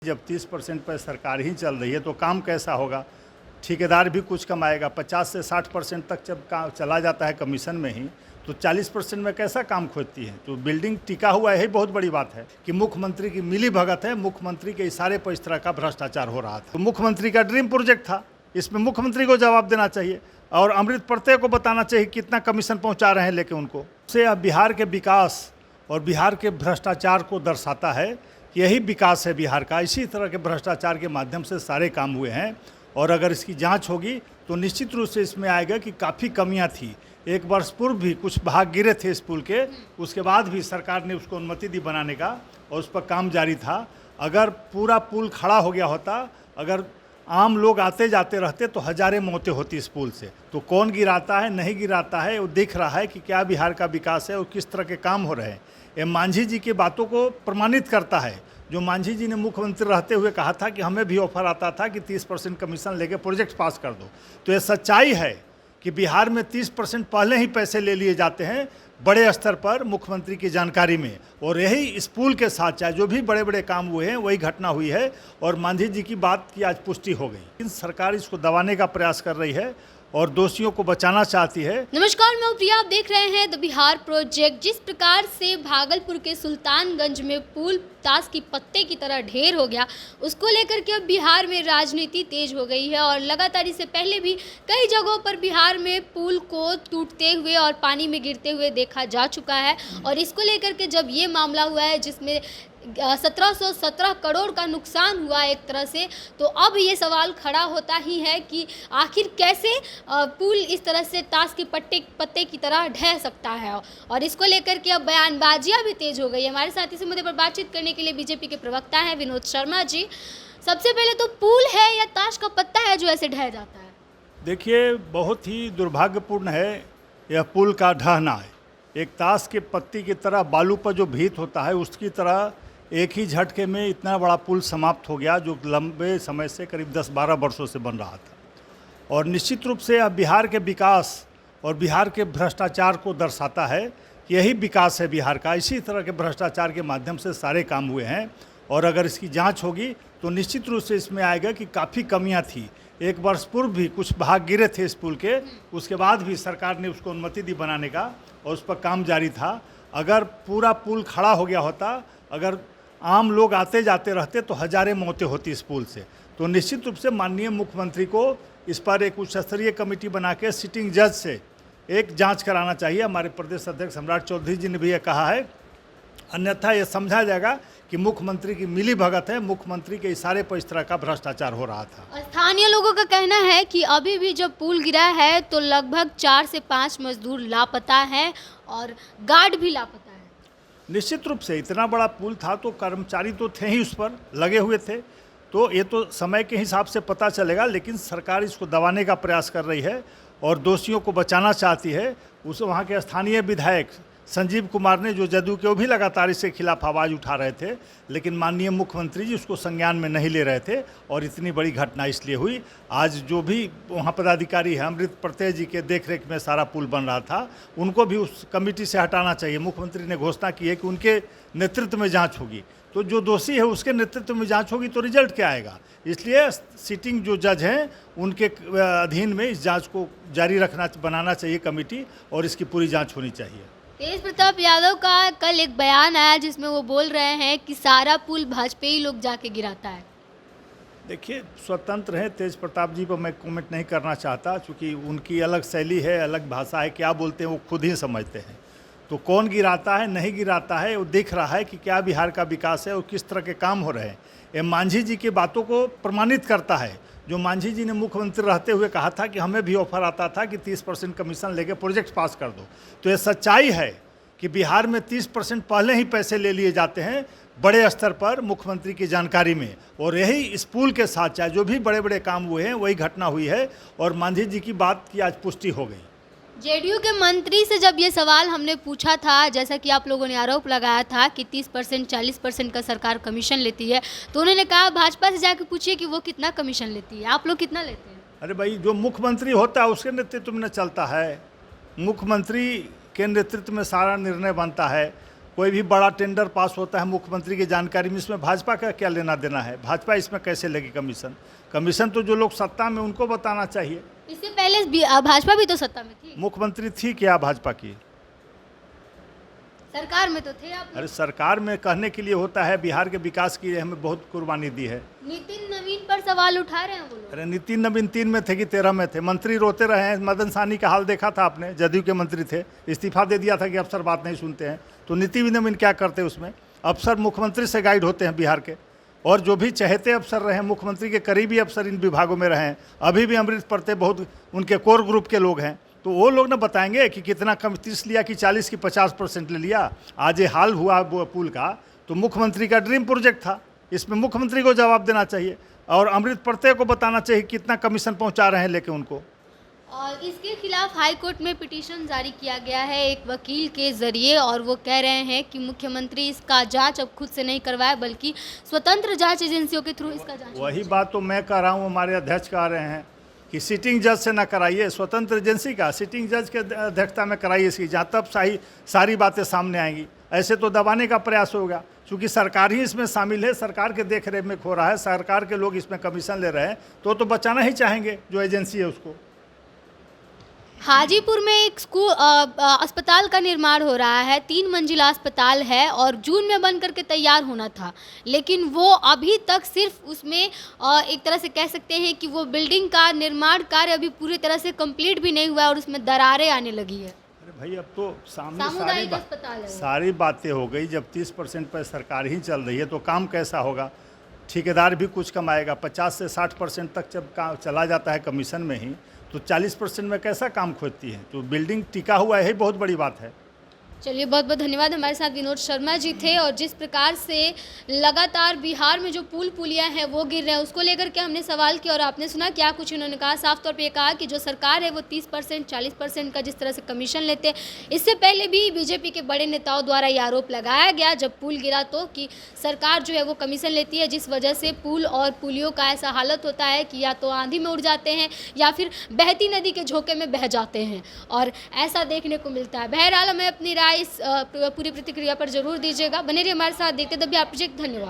जब 30% पर सरकार ही चल रही है तो काम कैसा होगा। ठेकेदार भी कुछ कमाएगा। 50 से 60% तक जब काम चला जाता है कमीशन में ही, तो 40% में कैसा काम खोजती है। तो बिल्डिंग टिका हुआ है, यही बहुत बड़ी बात है कि मुख्यमंत्री की मिली भगत है। मुख्यमंत्री के इशारे पर इस तरह का भ्रष्टाचार हो रहा था। तो मुख्यमंत्री का ड्रीम प्रोजेक्ट था, इसमें मुख्यमंत्री को जवाब देना चाहिए और अमृत प्रत्यय को बताना चाहिए कितना कमीशन पहुँचा रहे हैं लेके उनको। से अब बिहार के विकास और बिहार के भ्रष्टाचार को दर्शाता है। यही विकास है बिहार का। इसी तरह के भ्रष्टाचार के माध्यम से सारे काम हुए हैं और अगर इसकी जांच होगी तो निश्चित रूप से इसमें आएगा कि काफ़ी कमियां थी। एक वर्ष पूर्व भी कुछ भाग गिरे थे इस पुल के, उसके बाद भी सरकार ने उसको अनुमति दी बनाने का और उस पर काम जारी था। अगर पूरा पुल खड़ा हो गया होता, अगर आम लोग आते जाते रहते तो हजारें मौतें होती इस पुल से। तो कौन गिराता है नहीं गिराता है, वो दिख रहा है कि क्या बिहार का विकास है और किस तरह के काम हो रहे हैं। ये मांझी जी की बातों को प्रमाणित करता है। जो मांझी जी ने मुख्यमंत्री रहते हुए कहा था कि हमें भी ऑफर आता था कि 30% कमीशन लेके प्रोजेक्ट पास कर दो। तो ये सच्चाई है कि बिहार में 30% पहले ही पैसे ले लिए जाते हैं बड़े स्तर पर मुख्यमंत्री की जानकारी में। और यही इस पुल के साथ चाहे जो भी बड़े बड़े काम हुए हैं वही घटना हुई है और मांझी जी की बात की आज पुष्टि हो गई। लेकिन सरकार इसको दबाने का प्रयास कर रही है और दोषियों को बचाना चाहती है। नमस्कार, मैं प्रिया, आप देख रहे हैं द बिहार प्रोजेक्ट। जिस प्रकार से भागलपुर के सुल्तानगंज में पुल ताश की पत्ते की तरह ढेर हो गया, उसको लेकर के अब बिहार में राजनीति तेज हो गई है और लगातार इससे पहले भी कई जगहों पर बिहार में पुल को टूटते हुए और पानी में गिरते हुए देखा जा चुका है। और इसको लेकर के जब ये मामला हुआ है जिसमें 1717 करोड़ का नुकसान हुआ एक तरह से, तो अब ये सवाल खड़ा होता ही है कि आखिर कैसे पुल इस तरह से ताश के पत्ते की तरह ढह सकता है। और इसको लेकर के अब बयानबाजियां भी तेज हो गई है। हमारे साथ इस मुद्दे पर बातचीत करने के लिए बीजेपी के प्रवक्ता हैं विनोद शर्मा जी। सबसे पहले तो पुल है या ताश का पत्ता है जो ऐसे ढह जाता है? देखिए, बहुत ही दुर्भाग्यपूर्ण है यह पुल का ढहना है। एक ताश के पत्ती की तरह बालू पर जो भीत होता है उसकी तरह एक ही झटके में इतना बड़ा पुल समाप्त हो गया जो लंबे समय से करीब 10-12 वर्षों से बन रहा था। और निश्चित रूप से अब बिहार के विकास और बिहार के भ्रष्टाचार को दर्शाता है कि यही विकास है बिहार का। इसी तरह के भ्रष्टाचार के माध्यम से सारे काम हुए हैं और अगर इसकी जांच होगी तो निश्चित रूप से इसमें आएगा कि काफ़ी कमियां थी। एक वर्ष पूर्व भी कुछ भाग गिरे थे इस पुल के, उसके बाद भी सरकार ने उसको अनुमति दी बनाने का और उस पर काम जारी था। अगर पूरा पुल खड़ा हो गया होता, अगर आम लोग आते जाते रहते तो हजारें मौतें होती इस पुल से। तो निश्चित रूप से माननीय मुख्यमंत्री को इस पर एक उच्च स्तरीय कमेटी बना के सिटिंग जज से एक जांच कराना चाहिए। हमारे प्रदेश अध्यक्ष सम्राट चौधरी जी ने भी ये कहा है, अन्यथा ये समझा जाएगा कि मुख्यमंत्री की मिली भगत है। मुख्यमंत्री के इशारे पर इस तरह का भ्रष्टाचार हो रहा था। स्थानीय लोगों का कहना है कि अभी भी जब पुल गिरा है तो लगभग 4 से 5 मजदूर लापता हैं और गार्ड भी लापता है। निश्चित रूप से इतना बड़ा पुल था तो कर्मचारी तो थे ही उस पर लगे हुए थे, तो ये तो समय के हिसाब से पता चलेगा। लेकिन सरकार इसको दबाने का प्रयास कर रही है और दोषियों को बचाना चाहती है। उस वहाँ के स्थानीय विधायक संजीव कुमार ने, जो जदयू के, वो भी लगातार इसके खिलाफ आवाज़ उठा रहे थे, लेकिन माननीय मुख्यमंत्री जी उसको संज्ञान में नहीं ले रहे थे और इतनी बड़ी घटना इसलिए हुई। आज जो भी वहाँ पदाधिकारी है, अमृत प्रत्यय जी के देखरेख में सारा पुल बन रहा था, उनको भी उस कमेटी से हटाना चाहिए। मुख्यमंत्री ने घोषणा की है कि उनके नेतृत्व में जाँच होगी, तो जो दोषी है उसके नेतृत्व में जाँच होगी तो रिजल्ट क्या आएगा। इसलिए सिटिंग जो जज हैं उनके अधीन में इस जाँच को जारी बनाना चाहिए कमेटी और इसकी पूरी जाँच होनी चाहिए। तेज प्रताप यादव का कल एक बयान आया जिसमें वो बोल रहे हैं कि सारा पुल भाजपाई लोग जाके गिराता है। देखिए, स्वतंत्र हैं तेज प्रताप जी पर मैं कमेंट नहीं करना चाहता, क्योंकि उनकी अलग शैली है, अलग भाषा है, क्या बोलते हैं वो खुद ही समझते हैं। तो कौन गिराता है नहीं गिराता है, वो दिख रहा है कि क्या बिहार का विकास है और किस तरह के काम हो रहे हैं। ये मांझी जी की बातों को प्रमाणित करता है। जो मांझी जी ने मुख्यमंत्री रहते हुए कहा था कि हमें भी ऑफर आता था कि 30% कमीशन लेके प्रोजेक्ट पास कर दो। तो ये सच्चाई है कि बिहार में 30% पहले ही पैसे ले लिए जाते हैं बड़े स्तर पर मुख्यमंत्री की जानकारी में। और यही इस पुल के साथ चाहे जो भी बड़े बड़े काम हुए हैं वही घटना हुई है और मांझी जी की बात की आज पुष्टि हो गई। जेडीयू के मंत्री से जब ये सवाल हमने पूछा था, जैसा कि आप लोगों ने आरोप लगाया था कि 30% 40% का सरकार कमीशन लेती है, तो उन्होंने कहा भाजपा से जाके पूछिए कि वो कितना कमीशन लेती है, आप लोग कितना लेते हैं? अरे भाई, जो मुख्यमंत्री होता है उसके नेतृत्व में चलता है। मुख्यमंत्री के नेतृत्व में सारा निर्णय बनता है। कोई भी बड़ा टेंडर पास होता है मुख्यमंत्री की जानकारी में, इसमें भाजपा का क्या लेना देना है? भाजपा इसमें कैसे लेगी कमीशन? कमीशन तो जो लोग सत्ता में उनको बताना चाहिए। इससे पहले भाजपा भी तो सत्ता में थी, मुख्यमंत्री थी क्या भाजपा की? सरकार में तो थे आप। अरे सरकार में कहने के लिए होता है, बिहार के विकास की हमें बहुत कुर्बानी दी है। नितिन नवीन पर सवाल उठा रहे हैं वो लोग। अरे नितिन नवीन 3 में थे कि 13 में थे? मंत्री रोते रहे हैं। मदन साहनी का हाल देखा था आपने, जदयू के मंत्री थे, इस्तीफा दे दिया था कि अफसर बात नहीं सुनते हैं। तो नितिन नवीन क्या करते उसमें? अफसर मुख्यमंत्री से गाइड होते हैं बिहार के, और जो भी चहेते अफसर रहे, मुख्यमंत्री के करीबी अफसर इन विभागों में रहे हैं। अभी भी अमृत पढ़ते बहुत उनके कोर ग्रुप के लोग हैं, तो वो लोग ना बताएंगे कि कितना कम 30 लिया कि 40 की 50% ले लिया। आज ये हाल हुआ वो पुल का, तो मुख्यमंत्री का ड्रीम प्रोजेक्ट था, इसमें मुख्यमंत्री को जवाब देना चाहिए और अमृत पढ़ते को बताना चाहिए कितना कमीशन पहुंचा रहे हैं लेके उनको। और इसके खिलाफ हाई कोर्ट में पिटीशन जारी किया गया है एक वकील के जरिए, और वो कह रहे हैं कि मुख्यमंत्री इसका जांच अब खुद से नहीं करवाए बल्कि स्वतंत्र जांच एजेंसियों के थ्रू इसका जांच। वही बात तो मैं कह रहा हूँ, हमारे अध्यक्ष कह रहे हैं कि सिटिंग जज से ना कराइए, स्वतंत्र एजेंसी का सिटिंग जज के अध्यक्षता में कराइए इसकी जांच, तब सारी बातें सामने आएंगी। ऐसे तो दबाने का प्रयास होगा, क्योंकि सरकार ही इसमें शामिल है, सरकार के देख रेख में हो रहा है, सरकार के लोग इसमें कमीशन ले रहे हैं, तो बचाना ही चाहेंगे जो एजेंसी है उसको। हाजीपुर में एक अस्पताल का निर्माण हो रहा है, 3 मंजिला अस्पताल है और जून में बन करके तैयार होना था, लेकिन वो अभी तक सिर्फ उसमें एक तरह से कह सकते हैं कि वो बिल्डिंग का निर्माण कार्य अभी पूरी तरह से कंप्लीट भी नहीं हुआ है और उसमें दरारें आने लगी है। अरे भाई, अब तो सामने सामुदायिक अस्पताल है वो। सारी बातें हो गई। जब 30% पर सरकार ही चल रही है तो काम कैसा होगा? ठेकेदार भी कुछ कमाएगा। 50 से 60% तक जब काम चला जाता है कमीशन में ही, तो 40% में कैसा काम खोजती है? तो बिल्डिंग टिका हुआ है, यही बहुत बड़ी बात है। चलिए, बहुत बहुत धन्यवाद। हमारे साथ विनोद शर्मा जी थे, और जिस प्रकार से लगातार बिहार में जो पुल पुलियाँ हैं वो गिर रहे हैं, उसको लेकर के हमने सवाल किया और आपने सुना क्या कुछ इन्होंने कहा। साफ तौर पे ये कहा कि जो सरकार है वो 30% 40% का जिस तरह से कमीशन लेते हैं। इससे पहले भी बीजेपी के बड़े नेताओं द्वारा ये आरोप लगाया गया जब पुल गिरा तो, कि सरकार जो है वो कमीशन लेती है, जिस वजह से पुल और पुलियों का ऐसा हालत होता है कि या तो आंधी में उड़ जाते हैं या फिर बहती नदी के झोंके में बह जाते हैं, और ऐसा देखने को मिलता है। बहरहाल, हमें अपनी राय इस पूरी प्रतिक्रिया पर जरूर दीजिएगा। बने रहिए हमारे साथ, देखते द बिहार प्रोजेक्ट। धन्यवाद।